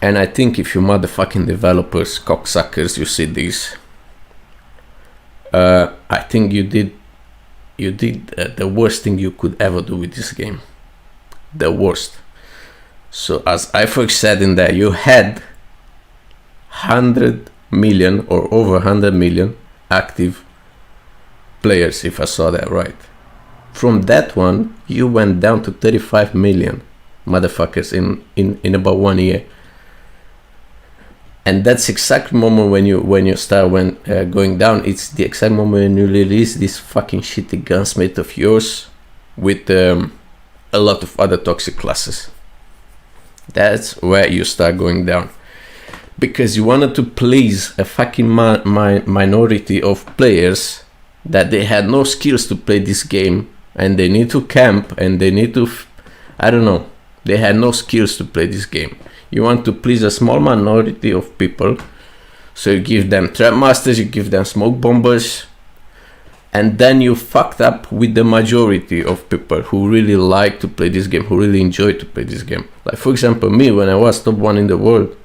And I think if you motherfucking developers, cocksuckers, you see this, I think you did the worst thing you could ever do with this game. The worst. So as iFox said in there, you had 100 million or over 100 million active players, if I saw that right. From that one, you went down to 35 million motherfuckers in about 1 year. And that's exact moment when you start going down. It's the exact moment when you release this fucking shitty gunsmith of yours with a lot of other toxic classes. That's where you start going down, because you wanted to please a fucking minority of players that they had no skills to play this game, and they need to camp, and they need to they had no skills to play this game. You want to please a small minority of people, so you give them trap masters, you give them smoke bombers, and then you fucked up with the majority of people who really like to play this game, who really enjoy to play this game. Like, for example, me, when I was top 1 in the world,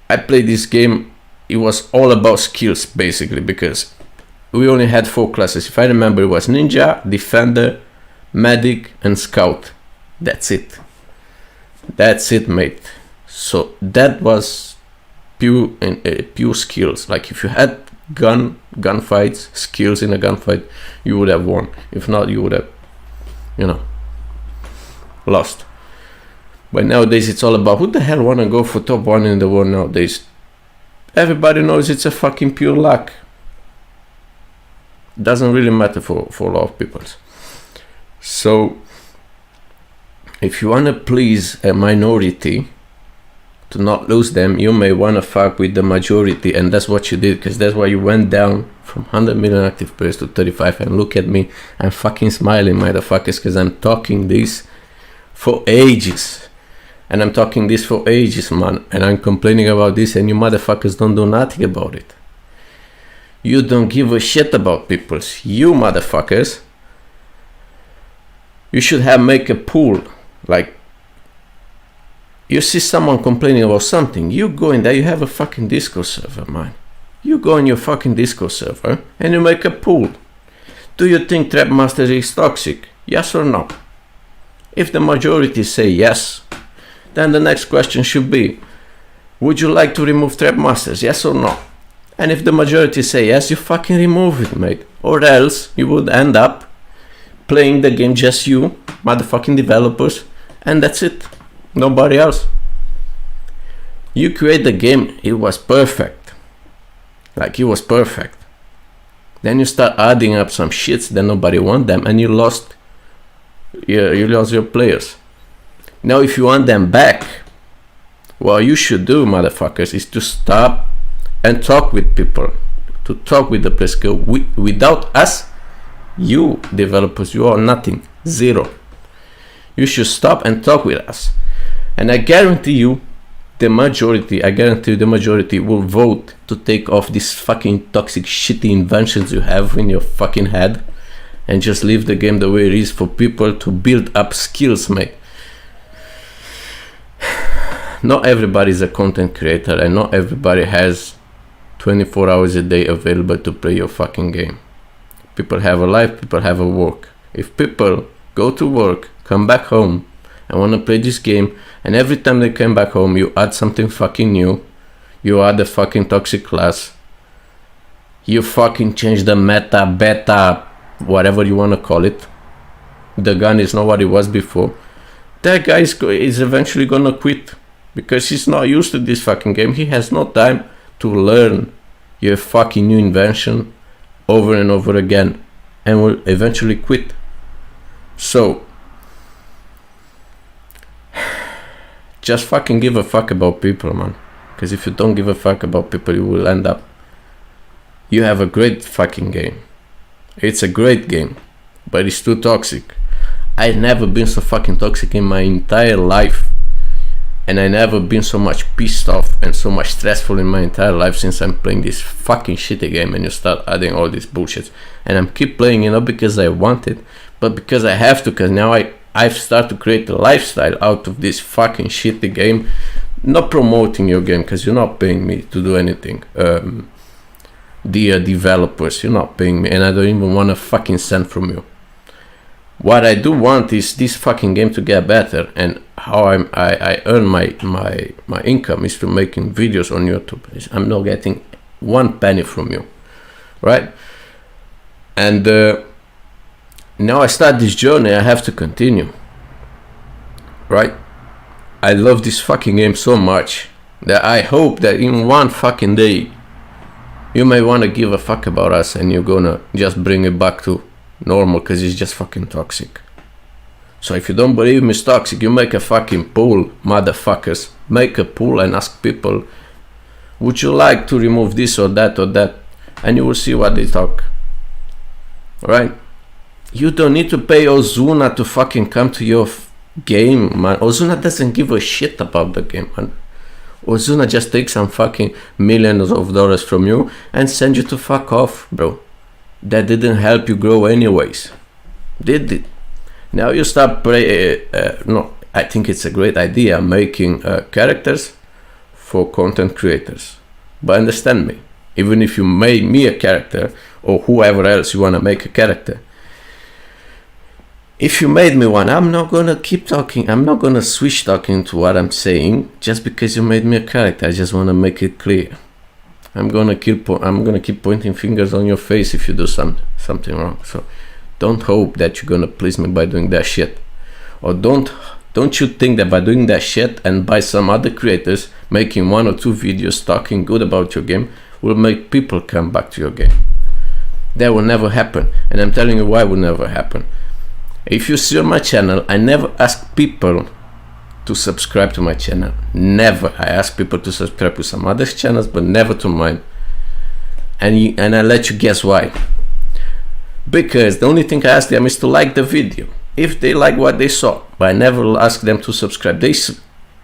I played this game. It was all about skills, basically, because we only had 4 classes. If I remember, it was Ninja, Defender, Medic, and Scout. That's it. That's it, mate. So that was pure skills. Like, if you had gunfights, skills in a gunfight, you would have won. If not, you would have, lost. But nowadays it's all about who the hell wanna go for top 1 in the world nowadays. Everybody knows it's a fucking pure luck. Doesn't really matter for a lot of people. So if you wanna please a minority to not lose them, you may wanna fuck with the majority, and that's what you did, because that's why you went down from 100 million active players to 35. And look at me, I'm fucking smiling, motherfuckers, because I'm talking this for ages. And I'm talking this for ages, man, and I'm complaining about this, and you motherfuckers don't do nothing about it. You don't give a shit about people. You motherfuckers, you should make a pool. Like, you see someone complaining about something, you go in there, you have a fucking Discord server, man. You go in your fucking Discord server and you make a pool. Do you think Trap Master is toxic? Yes or no? If the majority say yes, then the next question should be, would you like to remove Trap Masters? Yes or no? And if the majority say yes, you fucking remove it, mate. Or else you would end up playing the game just you, motherfucking developers, and that's it. Nobody else. You create the game, it was perfect. Like, it was perfect. Then you start adding up some shits that nobody want them, and you lost your players. Now if you want them back, what you should do, motherfuckers, is to stop and talk with people, to talk with the players. Without us, you developers, you are nothing, zero. You should stop and talk with us, and I guarantee you the majority will vote to take off these fucking toxic shitty inventions you have in your fucking head, and just leave the game the way it is for people to build up skills, mate. Not everybody is a content creator, and not everybody has 24 hours a day available to play your fucking game. People have a life, people have a work. If people go to work, come back home, and want to play this game, and every time they come back home you add something fucking new, you add a fucking toxic class, you fucking change the meta, beta, whatever you want to call it, the gun is not what it was before, that guy is eventually gonna quit, because he's not used to this fucking game. He has no time to learn your fucking new invention over and over again, and will eventually quit. So just fucking give a fuck about people, man. Because if you don't give a fuck about people, you will end up, you have a great fucking game. It's a great game, but it's too toxic. I've never been so fucking toxic in my entire life, and I never been so much pissed off and so much stressful in my entire life since I'm playing this fucking shitty game. And you start adding all this bullshit, and I'm keep playing it not because I want it, but because I have to, because now I've started to create a lifestyle out of this fucking shitty game not promoting your game, because you're not paying me to do anything. Dear developers, you're not paying me, and I don't even want a fucking cent from you. What I do want is this fucking game to get better, and how I earn my income is through making videos on YouTube. I'm not getting one penny from you, right? And now I start this journey, I have to continue, right? I love this fucking game so much that I hope that in one fucking day you may want to give a fuck about us and you're gonna just bring it back to normal, because it's just fucking toxic. So if you don't believe me it's toxic, you make a fucking poll, motherfuckers. Make a poll and ask people, would you like to remove this or that, and you will see what they talk. Right? You don't need to pay Ozuna to fucking come to your game, man. Ozuna doesn't give a shit about the game, man. Ozuna just takes some fucking millions of dollars from you and send you to fuck off, bro. That didn't help you grow anyways, did it? Now you start no, I think it's a great idea, making characters for content creators. But understand me, even if you made me a character, or whoever else you want to make a character, if you made me one, I'm not gonna keep talking, I'm not gonna switch talking to what I'm saying just because you made me a character. I just want to make it clear. I'm gonna keep pointing fingers on your face if you do something wrong. So don't hope that you're gonna please me by doing that shit. Or don't you think that by doing that shit and by some other creators making 1 or 2 videos talking good about your game will make people come back to your game. That will never happen, and I'm telling you why it will never happen. If you see on my channel, I never ask people to subscribe to my channel. Never. I ask people to subscribe to some other channels, but never to mine. And I let you guess why. Because the only thing I ask them is to like the video, if they like what they saw. But I never ask them to subscribe.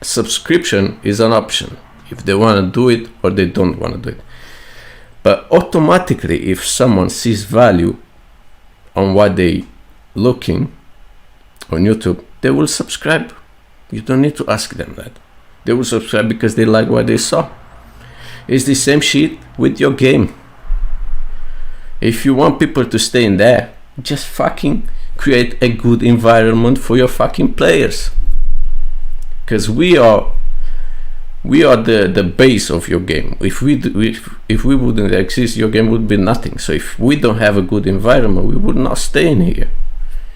Subscription is an option, if they want to do it or they don't want to do it. But automatically, if someone sees value on what they looking on YouTube, they will subscribe. You don't need to ask them that. They will subscribe because they like what they saw. It's the same shit with your game. If you want people to stay in there, just fucking create a good environment for your fucking players. Because we are the base of your game. If we wouldn't exist, your game would be nothing. So if we don't have a good environment, we would not stay in here.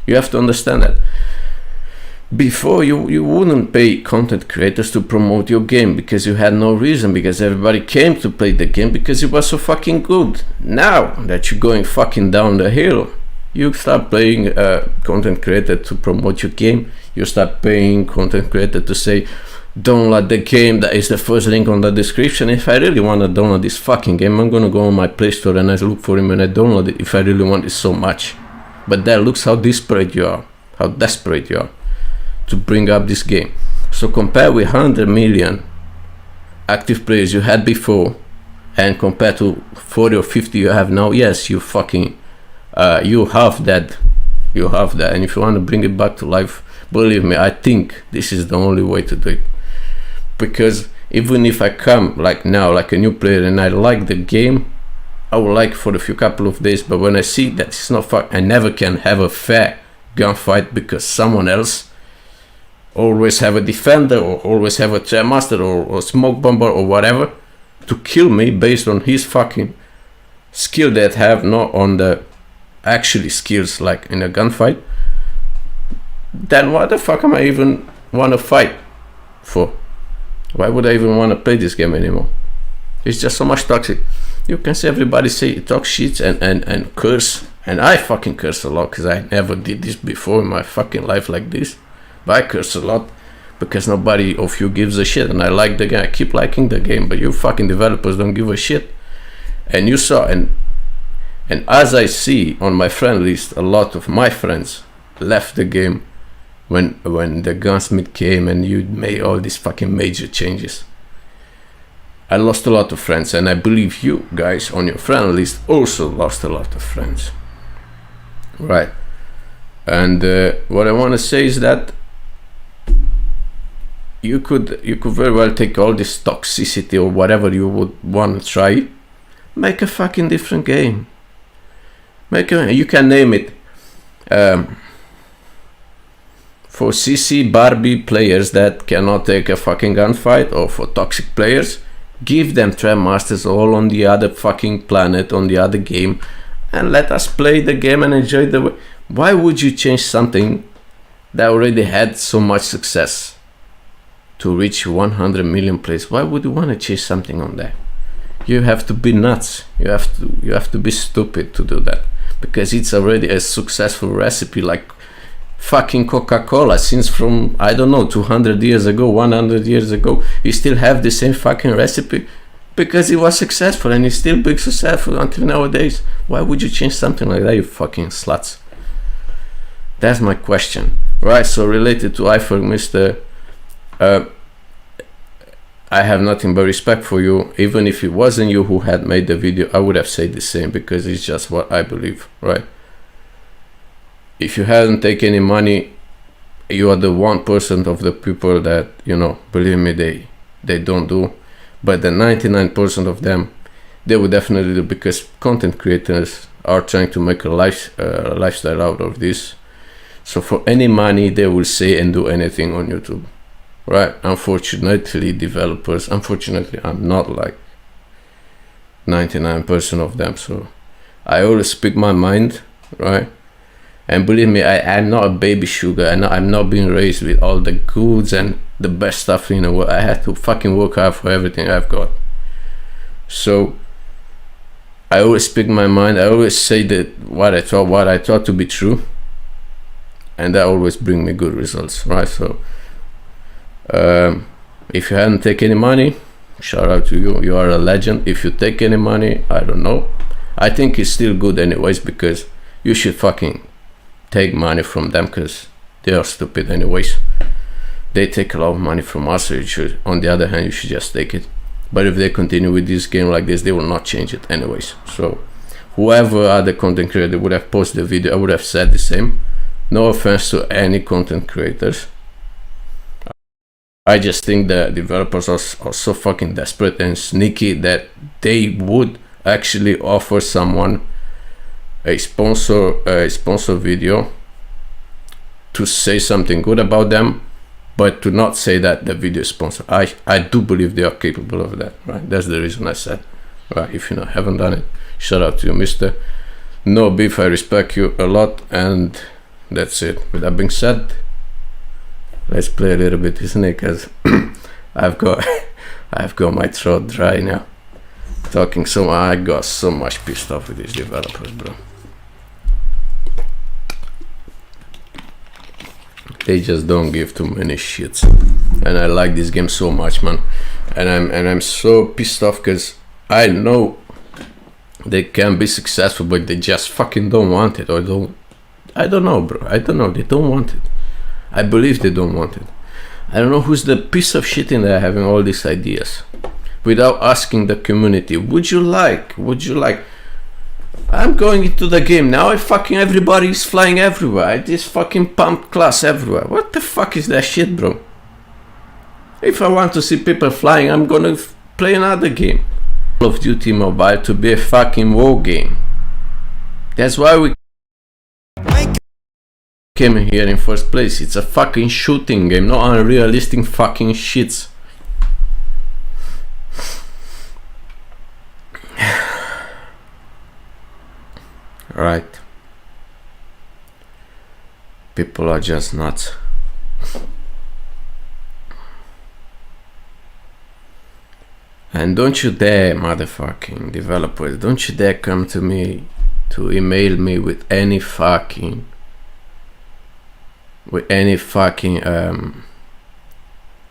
You have to understand that. Before, you wouldn't pay content creators to promote your game because you had no reason, because everybody came to play the game because it was so fucking good. Now that you're going fucking down the hill, you start paying content creator to promote your game. You start paying content creator to say, download the game, that is the first link on the description. If I really want to download this fucking game, I'm gonna go on my Play Store and I look for him and I download it if I really want it so much. But that looks how desperate you are, how desperate you are to bring up this game. So compare with 100 million active players you had before and compared to 40 or 50 you have now, yes, you fucking you have that, and if you want to bring it back to life, believe me, I think this is the only way to do it. Because even if I come like now like a new player and I like the game, I will like for a few couple of days, but when I see that it's not fun, I never can have a fair gunfight because someone else always have a defender or always have a Trapmaster or smoke bomber or whatever to kill me based on his fucking skill that have not on the actually skills like in a gunfight. Then what the fuck am I even want to fight for? Why would I even want to play this game anymore? It's just so much toxic. You can see everybody say talk shit and curse, and I fucking curse a lot because I never did this before in my fucking life like this. But I curse a lot because nobody of you gives a shit, and I like the game. I keep liking the game, but you fucking developers don't give a shit. And you saw, and as I see on my friend list, a lot of my friends left the game when the gunsmith came and you made all these fucking major changes. I lost a lot of friends, and I believe you guys on your friend list also lost a lot of friends, right? And what I want to say is that you could very well take all this toxicity or whatever you would want to try, make a fucking different game. You can name it for CC Barbie players that cannot take a fucking gunfight, or for toxic players, give them Trap Masters all on the other fucking planet, on the other game, and let us play the game and enjoy the. Why would you change something that already had so much success to reach 100 million plays? Why would you want to change something on that? You have to be nuts. You have to be stupid to do that, because it's already a successful recipe, like fucking Coca-Cola, since from, I don't know, 200 years ago, 100 years ago, you still have the same fucking recipe because it was successful, and it's still being successful until nowadays. Why would you change something like that, you fucking sluts? That's my question. Right, so related to iFork, Mr. I have nothing but respect for you. Even if it wasn't you who had made the video, I would have said the same, because it's just what I believe, right? If you hadn't taken any money, you are the 1% of the people that, you know, believe me, they don't do. But the 99% of them, they would definitely do, because content creators are trying to make a lifestyle out of this. So for any money, they will say and do anything on YouTube, right? Unfortunately, developers, unfortunately, I'm not like 99% of them. So I always speak my mind, right? And believe me, I'm not a baby sugar, and I'm not being raised with all the goods and the best stuff in the world. I had to fucking work hard for everything I've got. So I always speak my mind. I always say that what I thought to be true, and that always bring me good results, right? So if you hadn't taken any money, shout out to you. You are a legend. If you take any money, I don't know. I think it's still good anyways, because you should fucking take money from them, because they are stupid anyways. They take a lot of money from us, so you should, on the other hand, you should just take it. But if they continue with this game like this, they will not change it anyways. So whoever other content creator would have posted the video, I would have said the same. No offense to any content creators. I just think the developers are so fucking desperate and sneaky that they would actually offer someone a sponsor video to say something good about them, but to not say that the video is sponsored. I do believe they are capable of that, right? That's the reason I said, right, if you haven't done it, shout out to you, mister. No beef, I respect you a lot, and that's it. With that being said, let's play a little bit, isn't it? Because I've got my throat dry now. Talking so, I got so much pissed off with these developers, bro. They just don't give too many shits, and I like this game so much, man. And I'm so pissed off because I know they can be successful, but they just fucking don't want it, or don't. I don't know, bro. I don't know. They don't want it. I believe they don't want it. I don't know who's the piece of shit in there having all these ideas without asking the community. Would you like? I'm going into the game now. Everybody is flying everywhere. This fucking pumped class everywhere. What the fuck is that shit, bro? If I want to see people flying, I'm gonna play another game. Call of Duty Mobile to be a fucking war game. That's why we came here in first place. It's a fucking shooting game, not unrealistic fucking shits. Right. People are just nuts. And don't you dare, motherfucking developers, don't you dare come to me to email me with any fucking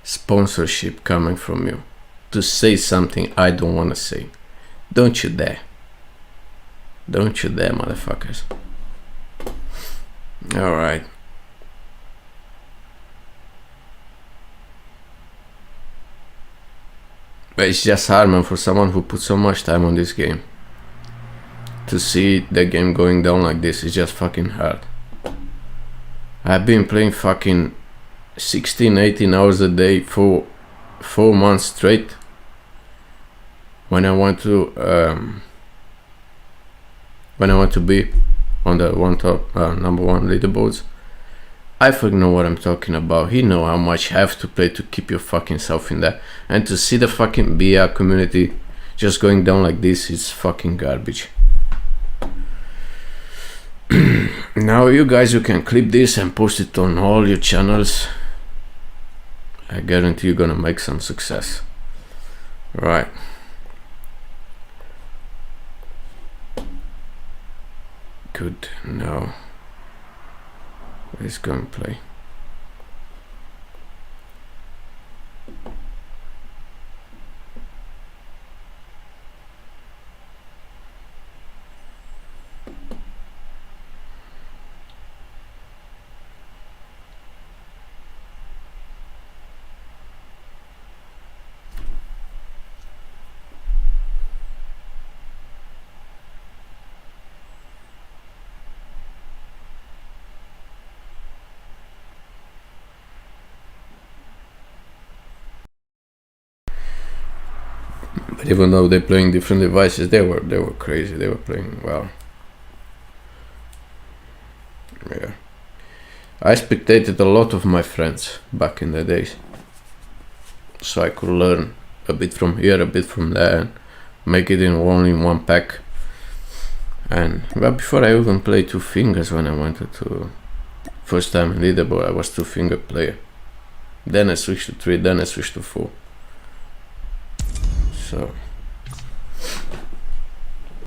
sponsorship coming from you to say something I don't want to say. Don't you dare. Don't you dare, motherfuckers. Alright. But it's just hard, man, for someone who put so much time on this game. To see the game going down like this is just fucking hard. I've been playing fucking 16-18 hours a day for 4 months straight when I want to be on the number one leaderboards. I fucking know what I'm talking about. He know how much you have to play to keep your fucking self in there. And to see the fucking BR community just going down like this is fucking garbage. Now you guys, you can clip this and post it on all your channels. I guarantee you're gonna make some success. Right. Good. Now let's go and play. But even though they're playing different devices, they were crazy. They were playing well. Yeah, I spectated a lot of my friends back in the days, so I could learn a bit from here, a bit from there, and make it in only one pack. And well, before I even played two fingers, when I wanted to first time in leaderboard, I was 2-finger player. Then I switched to 3, then I switched to 4. So